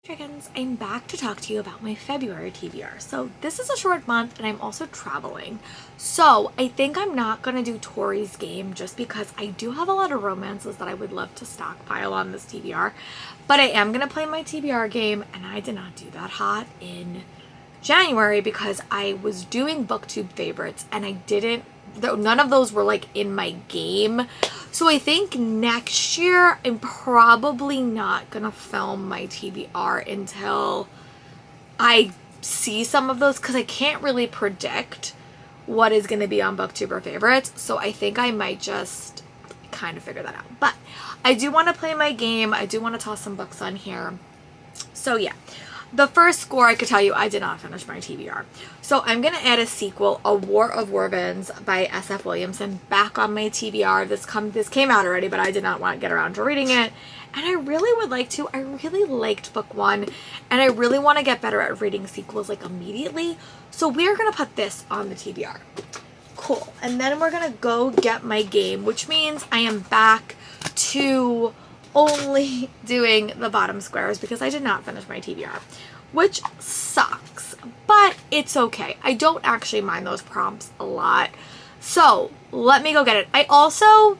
Chickens, I'm back to talk to you about my February TBR. So this is a short month and I'm also traveling. So I think I'm not going to do Tori's game just because I do have a lot of romances that I would love to stockpile on this TBR. But I am going to play my TBR game, and I did not do that hot in January because I was doing booktube favorites and I didn't, none of those were like in my game. So I think next year I'm probably not gonna film my TBR until I see some of those, because I can't really predict what is gonna be on booktuber favorites. So I think I might just kind of figure that out. But I do want to play my game. I do want to toss some books on here. So yeah. The first score, I could tell you, I did not finish my TBR. So I'm going to add a sequel, A War of Warbands by S.F. Williamson, back on my TBR. This came out already, but I did not want to get around to reading it. And I really would like to. I really liked book one, and I really want to get better at reading sequels like immediately. So we're going to put this on the TBR. Cool. And then we're going to go get my game, which means I am back to only doing the bottom squares because I did not finish my TBR, which sucks, but it's okay. I don't actually mind those prompts a lot. So let me go get it. I also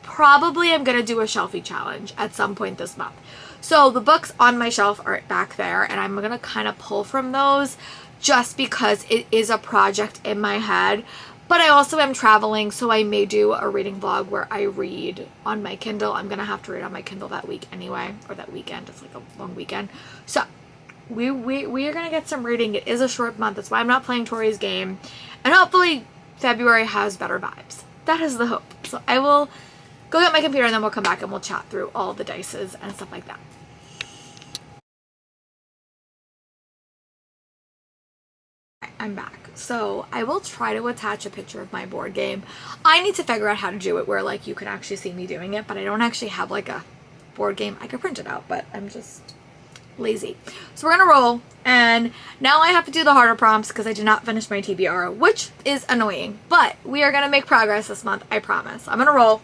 probably am going to do a shelfie challenge at some point this month. So the books on my shelf are back there, and I'm going to kind of pull from those just because it is a project in my head. But I also am traveling, so I may do a reading vlog where I read on my Kindle. I'm going to have to read on my Kindle that week anyway, or that weekend. It's like a long weekend. So we are going to get some reading. It is a short month. That's why I'm not playing Tori's game. And hopefully February has better vibes. That is the hope. So I will go get my computer, and then we'll come back and we'll chat through all the dices and stuff like that. I'm back. So I will try to attach a picture of my board game. I need to figure out how to do it where like you can actually see me doing it, but I don't actually have like a board game. I could print it out, but I'm just lazy. So we're gonna roll, and now I have to do the harder prompts because I did not finish my TBR, which is annoying, but we are gonna make progress this month, I promise. I'm gonna roll,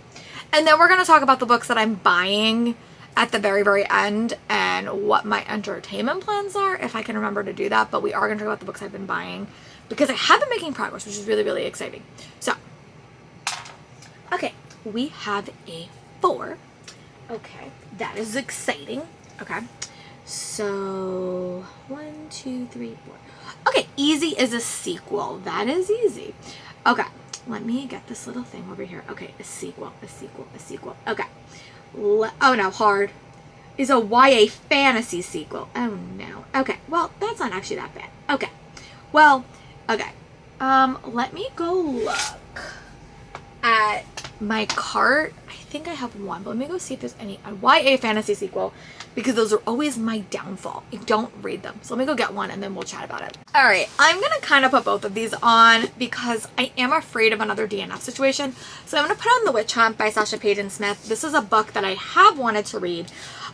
and then we're gonna talk about the books that I'm buying at the very, very end and what my entertainment plans are, if I can remember to do that. But we are going to talk about the books I've been buying because I have been making progress, which is really, really exciting. So, okay, we have a 4. Okay, that is exciting. Okay, so 1, 2, 3, 4. Okay, easy is a sequel. That is easy. Okay, let me get this little thing over here. Okay, a sequel. Okay. Oh no, hard is a YA fantasy sequel. Oh no. Okay, well, that's not actually that bad. Okay, well, okay. Let me go look at my cart. I think I have one, but let me go see if there's any YA fantasy sequel, because those are always my downfall. I don't read them. So let me go get one and then we'll chat about it. All right, I'm gonna kind of put both of these on because I am afraid of another DNF situation. So I'm gonna put on The Witch Hunt by Sasha Payton Smith. This is a book that I have wanted to read.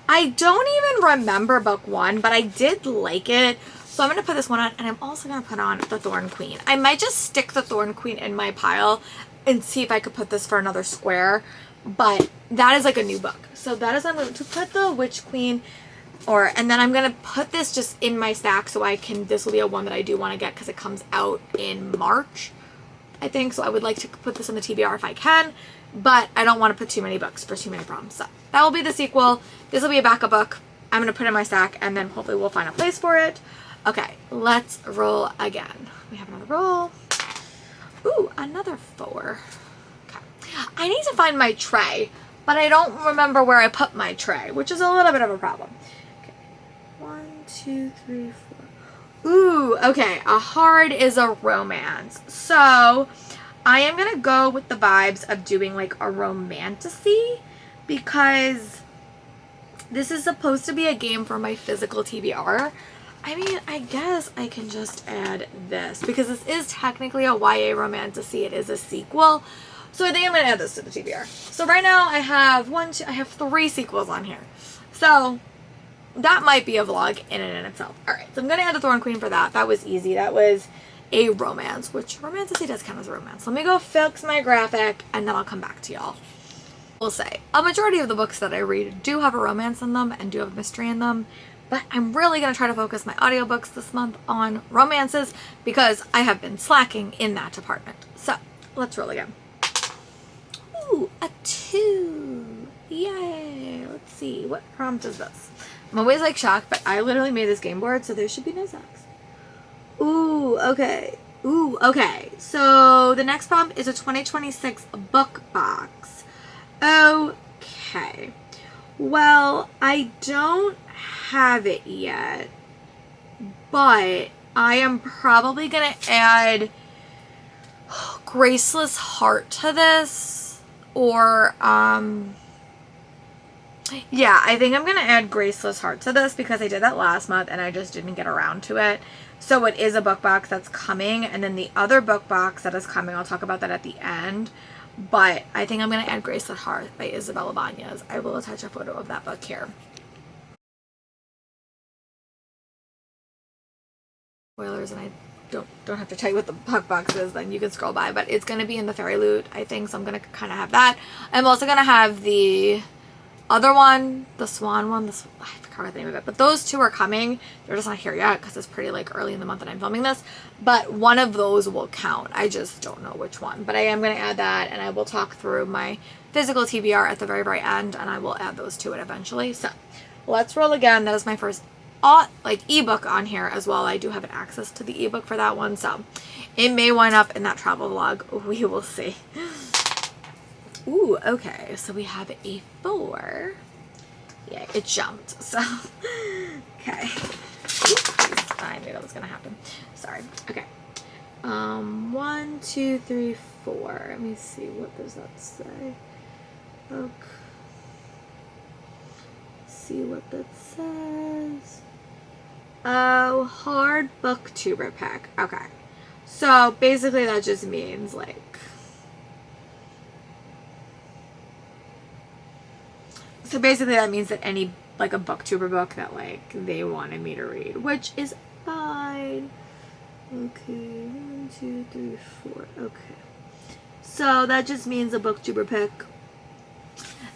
I don't even remember book 1, but I did like it. So I'm going to put this one on, and I'm also going to put on The Thorn Queen. I might just stick The Thorn Queen in my pile and see if I could put this for another square. But that is like a new book. So that is, I'm going to put The Witch Queen, and then I'm going to put this just in my stack so I can, this will be a one that I do want to get because it comes out in March, I think. So I would like to put this in the TBR if I can, but I don't want to put too many books for too many problems. So that will be the sequel. This will be a backup book. I'm going to put it in my stack, and then hopefully we'll find a place for it. Okay, let's roll again. We have another roll. Ooh, another 4. Okay. I need to find my tray, but I don't remember where I put my tray, which is a little bit of a problem. Okay, 1, 2, 3, 4. Ooh, okay, a hard is a romance. So I am going to go with the vibes of doing like a romantasy, because this is supposed to be a game for my physical TBR. I mean, I guess I can just add this because this is technically a YA romantasy. It is a sequel. So I think I'm going to add this to the TBR. So right now I have I have 3 sequels on here. So that might be a vlog in and in itself. All right, so I'm going to add the Thorn Queen for that. That was easy. That was a romance, which romantasy does count as a romance. Let me go fix my graphic, and then I'll come back to y'all. We'll say a majority of the books that I read do have a romance in them and do have a mystery in them, But I'm really going to try to focus my audiobooks this month on romances because I have been slacking in that department. So let's roll again. Ooh, a 2. Yay. Let's see. What prompt is this? I'm always like shocked, but I literally made this game board, so there should be no sex. Ooh, okay. Ooh, okay. So the next prompt is a 2026 book box. Okay. Well, I don't have it yet, but I am probably going to add Graceless Heart to this, or, yeah, I think I'm going to add Graceless Heart to this because I did that last month and I just didn't get around to it. So it is a book box that's coming, and then the other book box that is coming, I'll talk about that at the end. But I think I'm going to add Graceless Heart by Isabella Banez. I will attach a photo of that book here. Spoilers, and I don't have to tell you what the book box is, then you can scroll by. But it's going to be in the Fairy Loot, I think, so I'm going to kind of have that. I'm also going to have the other one, the Swan one, I forgot the name of it, but those two are coming. They're just not here yet because it's pretty like early in the month that I'm filming this, but one of those will count. I just don't know which one, but I am going to add that, and I will talk through my physical TBR at the very, very end, and I will add those to it eventually. So let's roll again. That is my first ebook on here as well. I do have an access to the ebook for that one, so it may wind up in that travel vlog. We will see. Ooh, okay, so we have a 4. Yeah, it jumped, so, okay. I knew that was gonna happen. Sorry, okay. 1, 2, 3, 4. Let me see, what does that say? Okay. See what that says. Oh, hard booktuber pick. Okay. So, basically that just means, like, so basically that means that any, like, a booktuber book that, like, they wanted me to read, which is fine. Okay, 1, 2, 3, 4. Okay. So that just means a booktuber pick.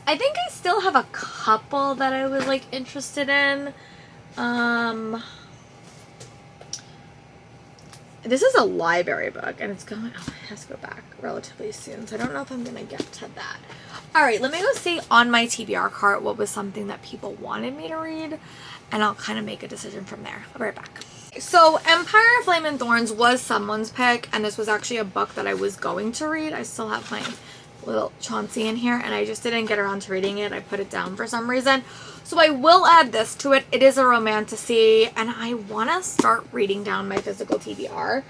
I think I still have a couple that I was, like, interested in. This is a library book, and it's going, oh, it has to go back relatively soon, so I don't know if I'm going to get to that. Alright, let me go see on my TBR cart what was something that people wanted me to read, and I'll kind of make a decision from there. I'll be right back. So, Empire of Flame and Thorns was someone's pick, and this was actually a book that I was going to read. I still have my little Chauncey in here, and I just didn't get around to reading it. I put it down for some reason. So I will add this to it. It is a romantasy, and I want to start reading down my physical TBR.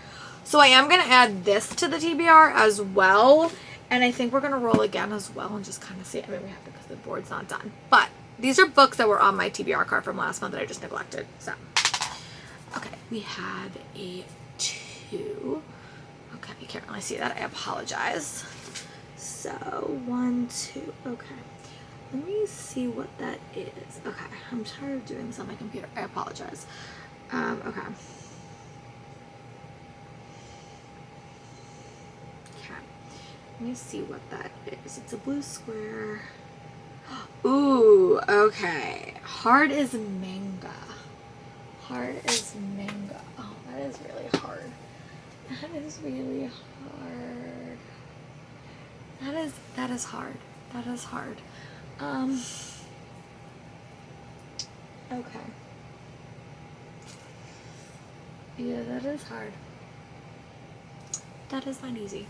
So I am going to add this to the TBR as well, and I think we're going to roll again as well and just kind of see. I mean, we have to because the board's not done. But these are books that were on my TBR card from last month that I just neglected. So, okay, we have a 2. Okay, you can't really see that. I apologize. So, 1, 2. Okay. Let me see what that is. Okay, I'm tired of doing this on my computer. I apologize. Okay. Okay. Let me see what that is. It's a blue square. Ooh, okay. Hard is manga. Hard is manga. Oh, that is really hard. That is really hard. That is hard. That is hard. Okay. Yeah, that is hard. That is not easy.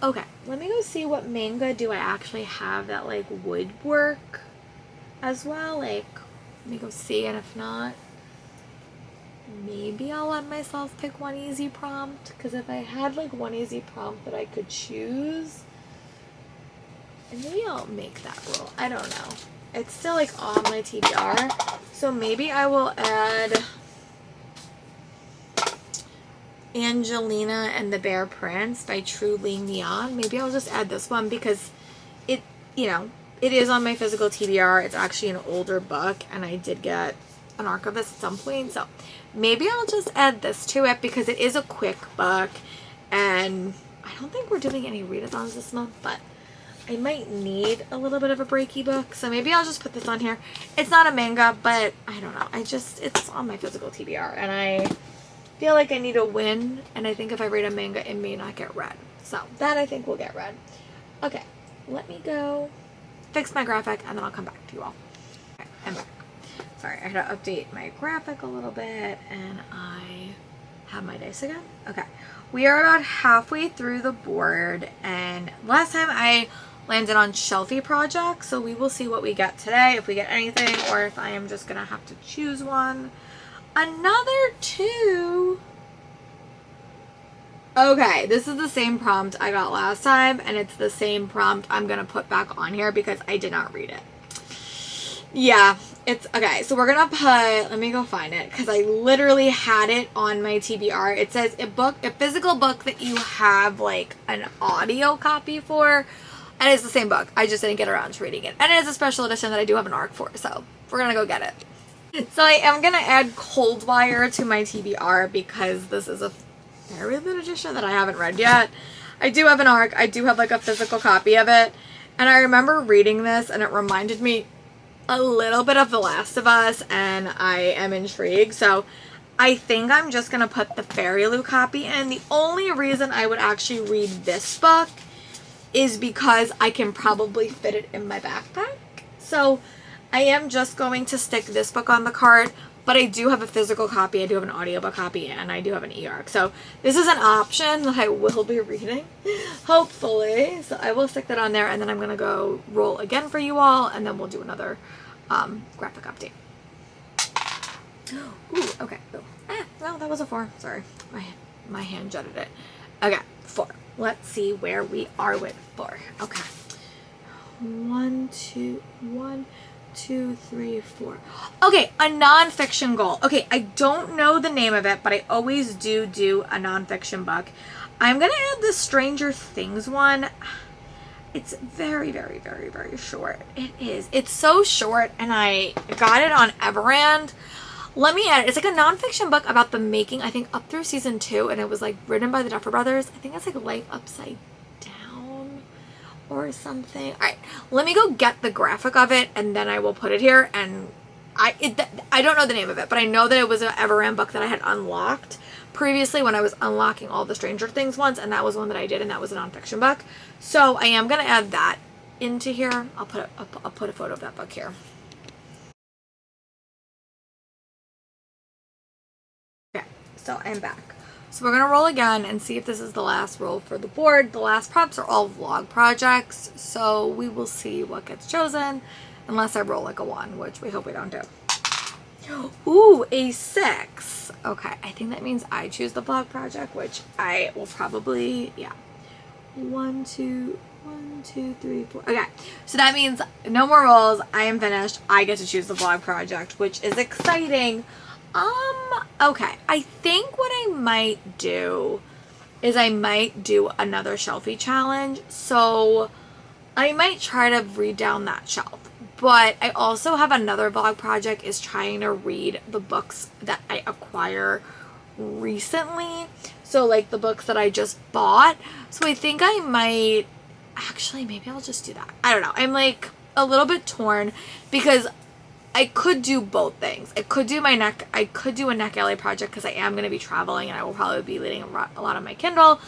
Okay, let me go see what manga do I actually have that, like, would work as well. Like, let me go see, and if not, maybe I'll let myself pick one easy prompt, because if I had, like, one easy prompt that I could choose, and maybe I'll make that rule. I don't know. It's still, like, on my TBR, so maybe I will add Angelina and the Bear Prince by True Ling Neon. Maybe I'll just add this one because it, you know, it is on my physical TBR. It's actually an older book, and I did get an arc of this at some point, so maybe I'll just add this to it because it is a quick book, and I don't think we're doing any readathons this month, but I might need a little bit of a breaky book, so maybe I'll just put this on here. It's not a manga, but I don't know. It's on my physical TBR, and I feel like I need a win, and I think if I read a manga, it may not get read. So that I think will get read. Okay, let me go fix my graphic, and then I'll come back to you all. Okay, I'm back. Sorry, I had to update my graphic a little bit, and I have my dice again. Okay, we are about halfway through the board, and last time I landed on Shelfie Project, so we will see what we get today, if we get anything, or if I am just gonna have to choose one. Another 2. Okay, this is the same prompt I got last time, and it's the same prompt I'm gonna put back on here because I did not read it. Yeah, it's okay. So we're gonna put, let me go find it because I literally had it on my TBR. It says a physical book that you have like an audio copy for, and it's the same book. I just didn't get around to reading it, and it is a special edition that I do have an ARC for. So we're gonna go get it. So I am gonna add Coldwire to my TBR because this is a very limited edition that I haven't read yet. I do have an ARC. I do have like a physical copy of it, and I remember reading this, and it reminded me a little bit of The Last of Us, and I am intrigued. So I think I'm just going to put the Fairy Lou copy in. The only reason I would actually read this book is because I can probably fit it in my backpack. So I am just going to stick this book on the cart, but I do have a physical copy, I do have an audiobook copy, and I do have an e-arc. So this is an option that I will be reading, hopefully. So I will stick that on there, and then I'm going to go roll again for you all, and then we'll do another graphic update. Ooh, okay. Oh. No, that was a 4. Sorry. My hand jutted it. Okay, 4. Let's see where we are with 4. Okay. 1, 2, 3, 4. Okay, a nonfiction goal. Okay, I don't know the name of it, but I always do a nonfiction book. I'm going to add the Stranger Things one. It's very, very, very, very short. It is. It's so short, and I got it on Everand. Let me add it. It's like a nonfiction book about the making, I think, up through season 2, and it was like written by the Duffer Brothers. I think it's like Life Upside Down or something. All right, let me go get the graphic of it, and then I will put it here. And I don't know the name of it, but I know that it was an Everand book that I had unlocked previously when I was unlocking all the Stranger Things ones, and that was one that I did, and that was a nonfiction book. So I am gonna add that into here. I'll put a photo of that book here. Okay, so I'm back. So we're gonna roll again and see if this is the last roll for the board. The last prompts are all vlog projects, so we will see what gets chosen, unless I roll like a 1, which we hope we don't do. Ooh, a 6. Okay, I think that means I choose the vlog project, which I will probably, yeah. 1, 2, 3, 4. Okay, so that means no more rolls. I am finished. I get to choose the vlog project, which is exciting. Okay, I think what I might do is I might do another Shelfie challenge. So I might try to read down that shelf. But I also have another vlog project is trying to read the books that I acquire recently. So like the books that I just bought. So I think I might, actually maybe I'll just do that. I don't know. I'm like a little bit torn because I could do both things. I could do a neck alley project because I am going to be traveling and I will probably be reading a lot on my Kindle.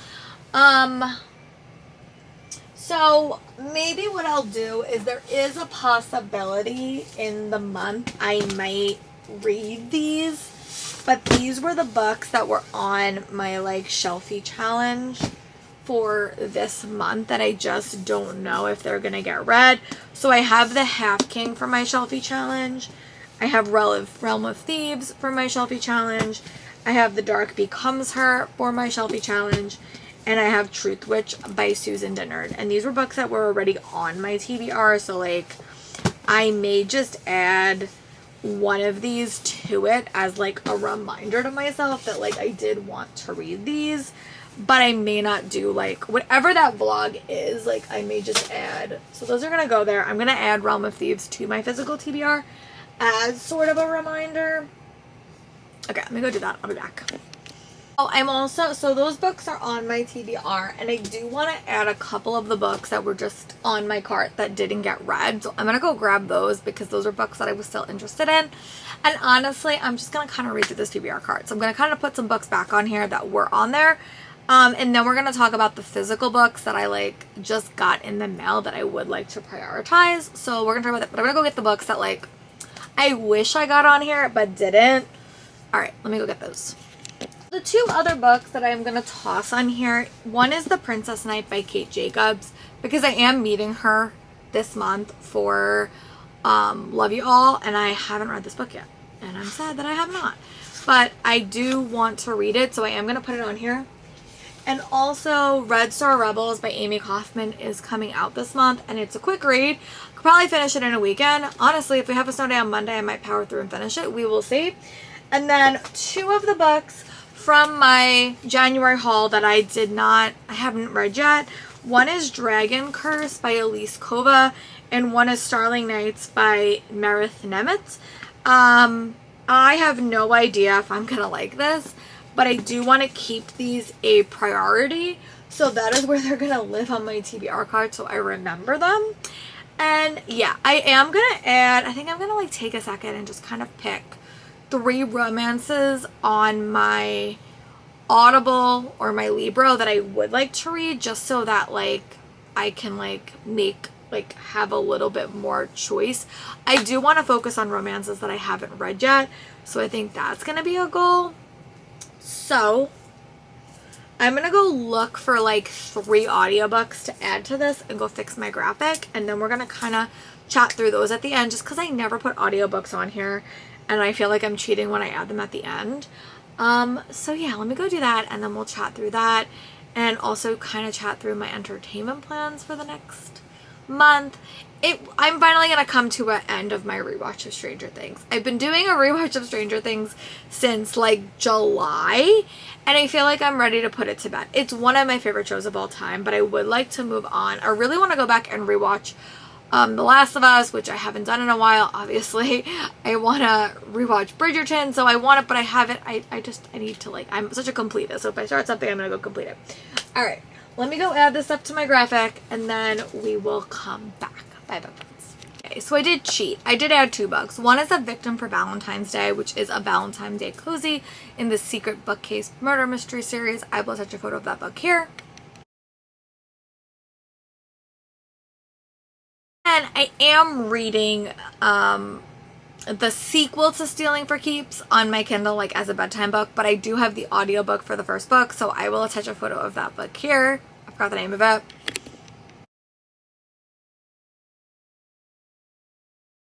So maybe what I'll do is there is a possibility in the month I might read these, but these were the books that were on my like Shelfie challenge for this month that I just don't know if they're gonna get read. So I have the Half King for my Shelfie challenge. I have Realm of Thieves for my Shelfie challenge. I have The Dark Becomes Her for my Shelfie challenge. And I have Truth Witch by Susan Dennard. And these were books that were already on my TBR. So, like, I may just add one of these to it as, like, a reminder to myself that, like, I did want to read these. But I may not do, like, whatever that vlog is. Like, I may just add. So those are going to go there. I'm going to add Realm of Thieves to my physical TBR as sort of a reminder. Okay, let me go do that. I'll be back. Oh, I'm also, so those books are on my TBR, and I do want to add a couple of the books that were just on my cart that didn't get read. So I'm going to go grab those because those are books that I was still interested in. And honestly, I'm just going to kind of read through this TBR cart. So I'm going to kind of put some books back on here that were on there. And then we're going to talk about the physical books that I like just got in the mail that I would like to prioritize. So we're going to talk about that. But I'm going to go get the books that like I wish I got on here but didn't. All right, let me go get those. The two other books that I'm going to toss on here, one is The Princess Knight by Kate Jacobs, because I am meeting her this month for Love You All, and I haven't read this book yet. And I'm sad that I have not. But I do want to read it, so I am going to put it on here. And also, Red Star Rebels by Amy Kaufman is coming out this month, and it's a quick read. Could probably finish it in a weekend. Honestly, if we have a snow day on Monday, I might power through and finish it. We will see. And then two of the books from my January haul that I haven't read yet. One is Dragon Curse by Elise Kova, and one is Starling Nights by Meredith Nemitz. I have no idea if I'm going to like this, but I do want to keep these a priority. So that is where they're going to live on my TBR card so I remember them. And yeah, I am going to add, I think I'm going to like take a second and just kind of pick 3 romances on my Audible or my Libro that I would like to read, just so that like I can like have a little bit more choice. I do want to focus on romances that I haven't read yet, so I think that's going to be a goal. So I'm going to go look for like 3 audiobooks to add to this and go fix my graphic, and then we're going to kind of chat through those at the end, just because I never put audiobooks on here and I feel like I'm cheating when I add them at the end. So yeah, let me go do that, and then we'll chat through that, and also kind of chat through my entertainment plans for the next month. I'm finally going to come to an end of my rewatch of Stranger Things. I've been doing a rewatch of Stranger Things since like July, and I feel like I'm ready to put it to bed. It's one of my favorite shows of all time, but I would like to move on. I really want to go back and rewatch The Last of Us, which I haven't done in a while, obviously. I want to rewatch Bridgerton, so I want it, but I haven't. I need to, like, I'm such a completist, so if I start something, I'm going to go complete it. Alright, let me go add this up to my graphic, and then we will come back. Bye, bye, friends. Okay, so I did cheat. I did add 2 books. One is A Victim for Valentine's Day, which is a Valentine's Day cozy in the Secret Bookcase Murder Mystery series. I will attach a photo of that book here. And I am reading the sequel to Stealing for Keeps on my Kindle, like as a bedtime book, but I do have the audiobook for the first book, so I will attach a photo of that book here. I forgot the name of it.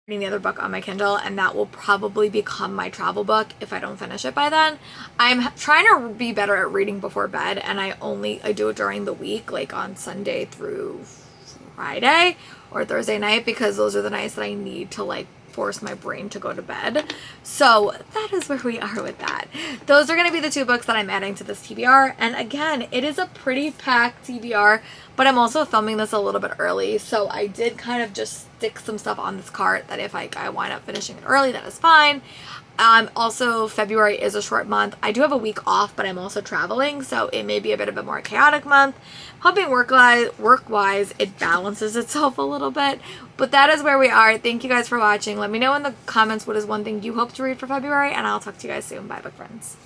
Reading the other book on my Kindle, and that will probably become my travel book if I don't finish it by then. I'm trying to be better at reading before bed, and I do it during the week, like on Sunday through Friday or Thursday night, because those are the nights that I need to like force my brain to go to bed. So that is where we are with that. Those are going to be the 2 books that I'm adding to this TBR. And again, it is a pretty packed TBR, but I'm also filming this a little bit early. So I did kind of just stick some stuff on this cart that if I wind up finishing it early, that is fine. Also, February is a short month. I do have a week off, but I'm also traveling, so it may be a bit of a more chaotic month. Hoping work-wise, it balances itself a little bit. But that is where we are. Thank you guys for watching. Let me know in the comments what is one thing you hope to read for February, and I'll talk to you guys soon. Bye, book friends.